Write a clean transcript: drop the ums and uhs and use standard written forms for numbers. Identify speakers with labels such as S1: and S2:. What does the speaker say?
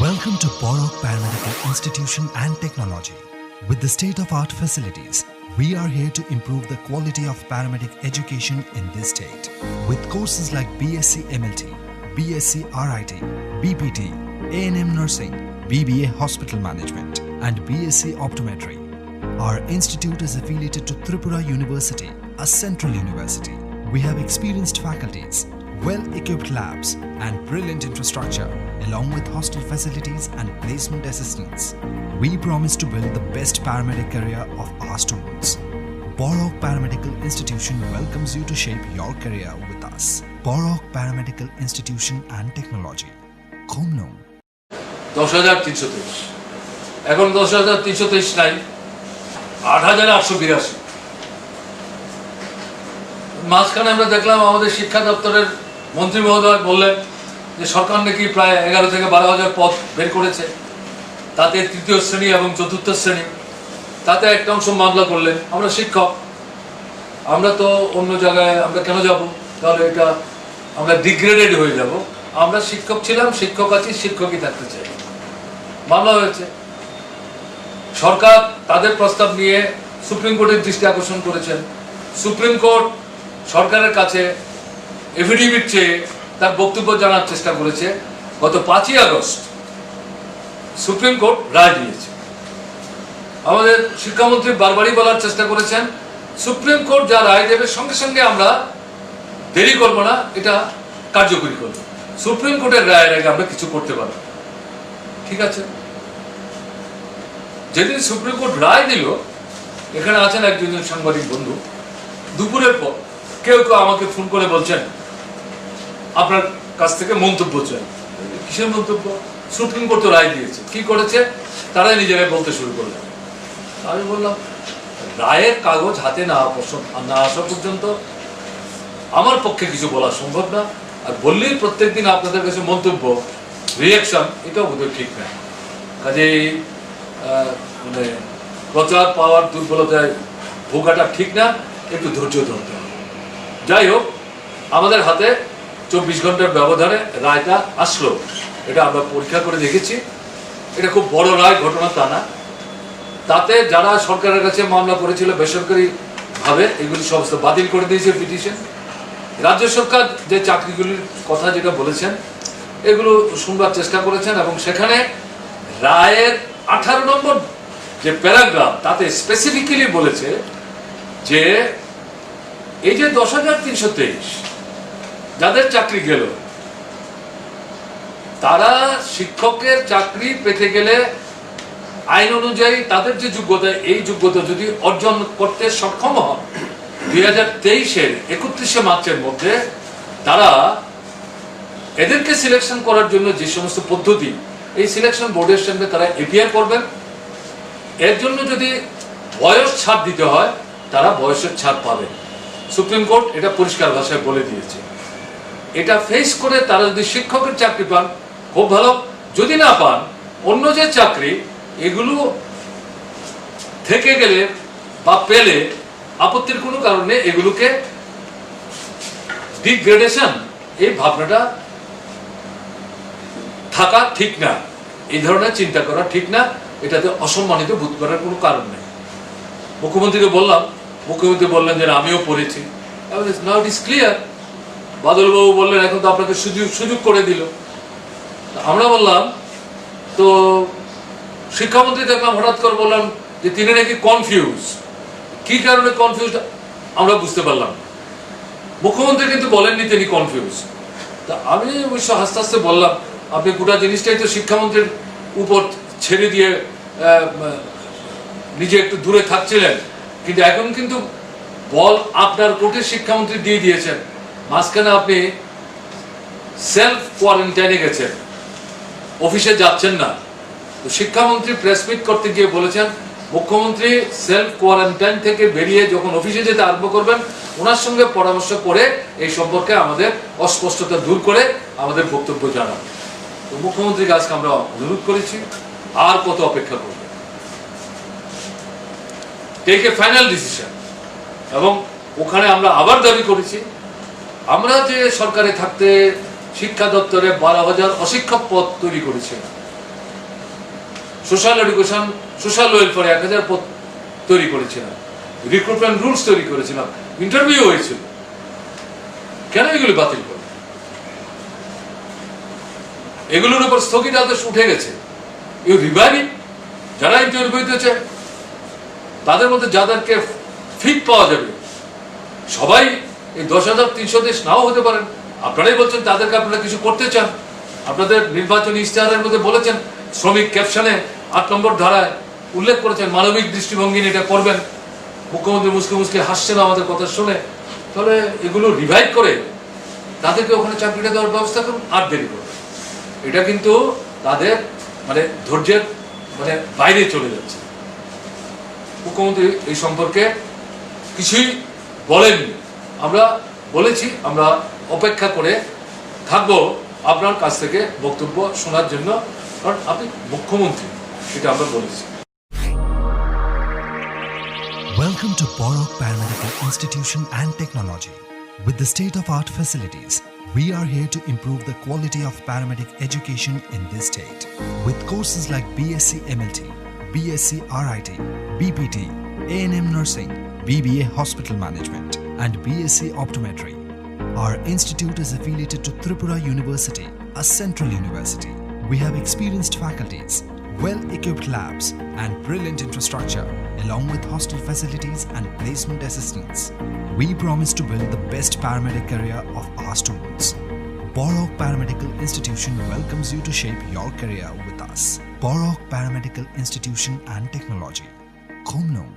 S1: Welcome to Borok Paramedical Institution and Technology. With the state-of-art facilities, we are here to improve the quality of paramedic education in this state. With courses like BSc MLT, BSc RIT, BPT, A&M Nursing, BBA Hospital Management, and BSc Optometry. Our institute is affiliated to Tripura University, a central university. We have experienced faculties, well-equipped labs, and brilliant infrastructure, along with hostel facilities and placement assistance. We promise to build the best paramedic career of our students. Borok Paramedical Institution welcomes you to shape your career with us. Borok Paramedical Institution and Technology. Khomlong.
S2: 10,323 এখন 10,323 নাই 8,882 মাঝখানে আমরা দেখলাম আমাদের শিক্ষা দপ্তরের মন্ত্রী মহোদয় বললেন যে সরকার নাকি প্রায় 11 থেকে 12,000 পদ বের করেছে, তাতে তৃতীয় শ্রেণী এবং চতুর্থ শ্রেণী, তাতে একটা অংশ মামলা করলেন। আমরা শিক্ষক, আমরা তো অন্য জায়গায় আমরা কেন যাব? তাহলে এটা আমরা ডিগ্রেডেড হয়ে যাব। আমরা শিক্ষক ছিলাম, শিক্ষক আছি, শিক্ষকই থাকতে চাই। মামলা হয়েছে, সরকার তাদের প্রস্তাব নিয়ে সুপ্রিম কোর্টের দৃষ্টি আকর্ষণ করেছেন। সুপ্রিম কোর্ট সরকারের কাছে এফিডেভিট চেয়ে তার বক্তব্য জানার চেষ্টা করেছে। গত 5ই আগস্ট সুপ্রিম কোর্ট রায় দিয়েছে। আমাদের শিক্ষামন্ত্রী বারবারই বলার চেষ্টা করেছেন সুপ্রিম কোর্ট যা রায় দেবে সঙ্গে সঙ্গে আমরা দেরি করব না, এটা কার্যকরী করব। সুপ্রিম কোর্টের রায়ের আগে আমরা কিছু করতে পারব। ঠিক আছে, যেদিন সুপ্রিম কোর্ট রায় দিল, এখানে আছেন এক দুজন সাংবাদিক বন্ধু, দুপুরের পর কেউ কেউ আমাকে ফোন করে বলছেন আপনার কাছ থেকে মন্তব্য চাই। কিসের মন্তব্য? সুপ্রিম কোর্ট তো রায় দিয়েছে, কি করেছে তারাই নিজেরাই বলতে শুরু করলেন। আমি বললাম রায়ের কাগজ হাতে না আসা পর্যন্ত আমার পক্ষে কিছু বলা সম্ভব না, আর বললেই প্রত্যেকদিন আপনাদের কাছে মন্তব্য রিয়াকশন, এটাও বোধহয় ঠিক না। কাজেই মানে প্রচার পাওয়ার দুর্বলতায় ভোগাটা ঠিক না, একটু ধৈর্য ধরতে হবে। যাই হোক, আমাদের হাতে 24 ঘন্টার ব্যবধানে রায়টা আসলো, এটা আমরা পরীক্ষা করে দেখেছি। এটা খুব বড় রায়, ঘটনা তা না। তাতে যারা সরকারের কাছে মামলা করেছিল বেসরকারি ভাবে, এগুলি সমস্ত বাতিল করে দিয়েছে পিটিশন। রাজ্য সরকার যে চাকরিগুলির কথা যেটা বলেছেন এগুলো শুনবার চেষ্টা করেছেন, এবং সেখানে রায়ের 18 নম্বর যে প্যারাগ্রাফ তাতে স্পেসিফিক্যালি বলেছে যে এই যে 10,323 যাদের চাকরি গেল, তারা শিক্ষকের চাকরি পেতে গেলে আইন অনুযায়ী তাদের যে যোগ্যতা, এই যোগ্যতা যদি অর্জন করতে সক্ষম হন 2023-এর 31শে মার্চের মধ্যে, তারা এদেরকে সিলেকশন করার জন্য যে সমস্ত পদ্ধতি, এই সিলেকশন বোর্ডের সামনে তারা এপিয়ার করবেন। এর জন্য যদি বয়স ছাড় দিতে হয়, তারা বয়সের ছাড় পাবে। সুপ্রিম কোর্ট এটা পরিষ্কার ভাষায় বলে দিয়েছে। এটা ফেস করে তারা যদি শিক্ষকের চাকরি পান খুব ভালো, যদি না পান অন্য যে চাকরি এগুলো থেকে গেলে বা পেলে আপত্তির কোনো কারণে এগুলোকে ডিগ্রেডেশন, এই ভাবনাটা থাকা ঠিক না, এই ধরনের চিন্তা করা ঠিক না, এটাতে অসম্মানিত বোধ করার কোনো কারণ নেই। মুখ্যমন্ত্রীকে বললাম, মুখ্যমন্ত্রী বললেন যে আমিও পড়েছি। নাও ইট ইজ ক্লিয়ার। বাদলবাবু বললেন এখন তো আপনাকে সুযোগ করে দিল। আমরা বললাম, তো শিক্ষামন্ত্রী দেখলাম হঠাৎ করে বললাম যে তিনি নাকি কনফিউজ। কি কারণে কনফিউজ আমরা বুঝতে পারলাম। মুখ্যমন্ত্রী কিন্তু বলেননি তিনি কনফিউজ। তা আমি অবশ্য হাসতে হাসতে বললাম আপনি গোটা জিনিসটাই তো শিক্ষামন্ত্রীর উপর ছেড়ে দিয়ে নিজে একটু দূরে থাকছিলেন, কিন্তু এখন কিন্তু বল আপনার কোর্টের শিক্ষামন্ত্রী দিয়ে দিয়েছেন। মাঝখানে আপনি সেলফ কোয়ারেন্টাইনে গেছেন, অফিসে যাচ্ছেন না। তো শিক্ষামন্ত্রী প্রেস মিট করতে গিয়ে বলেছেন মুখ্যমন্ত্রী সেলফ কোয়ারেন্টাইন থেকে বেরিয়ে যখন অফিসে যেতে আরম্ভ করবেন, ওনার সঙ্গে পরামর্শ করে এই সম্পর্কে আমাদের অস্পষ্টতা দূর করে আমাদের বক্তব্য জানান। তো মুখ্যমন্ত্রীর কাছে আমরা অনুরোধ করেছি, আর কত অপেক্ষা করব, টেক এ ফাইনাল ডিসিশন। এবং ওখানে আমরা আবার দাবি করেছি, আমরা যে সরকারে থাকতে শিক্ষা দপ্তরে 12,000 অশিক্ষক পদ তৈরি করেছিলাম, সোশ্যাল এডুকেশন, সোশ্যাল ওয়েলফেয়ার 1000 পদ তৈরি করেছিলাম, রিক্রুটমেন্ট রুলস তৈরি করেছিলাম, ইন্টারভিউ হয়েছিল। কেন এগুলো বাতিল করে? এগুলোর উপর স্থগিতাদেশ উঠে গেছে। এই রিভাইভিং যারা ইন্টারভিউ দিয়েছে তাদের মধ্যে যাদেরকে ফিট পাওয়া যাবে, সবাই এই 10,330 নাও হতে পারেন। আপনারাই বলছেন তাদেরকে আপনারা কিছু করতে চান। আপনাদের নির্বাচনী ইশতেহারের মধ্যে বলেছেন, শ্রমিক ক্যাপশনে 8 নম্বর ধারায় উল্লেখ করেছেন মানবিক দৃষ্টিভঙ্গি নিয়ে এটা করবেন। মুখ্যমন্ত্রী মুসকে মুসকে হাসছেন আমাদের কথা শুনে। তাহলে এগুলো রিভাইভ করে তাদেরকে ওখানে চাকরিটা দেওয়ার ব্যবস্থা করুন, আর দেরি করুন। এটা কিন্তু তাদের মানে ধৈর্যের মানে বাইরে চলে যাচ্ছে। মুখ্যমন্ত্রী এই সম্পর্কে কিছুই বলেননি। আমরা বলেছি আমরা অপেক্ষা করে থাকবো আপনার কাছ থেকে বক্তব্য শোনার জন্য, কারণ আপনি মুখ্যমন্ত্রী, সেটা আমরা বলেছি।
S1: Welcome to Borok Paramedical Institution and Technology. With the state-of-art facilities, we are here to improve the quality of paramedic education in this state. With courses like BSc MLT, BSc RIT, BPT, A&M Nursing, BBA Hospital Management, and BSc Optometry. Our institute is affiliated to Tripura University, a central university. We have experienced faculties, well-equipped labs, and brilliant infrastructure, along with hostel facilities and placement assistance. We promise to build the best paramedic career of our students. Borok Paramedical Institution welcomes you to shape your career with us. Borok Paramedical Institution and Technology. Khomnong.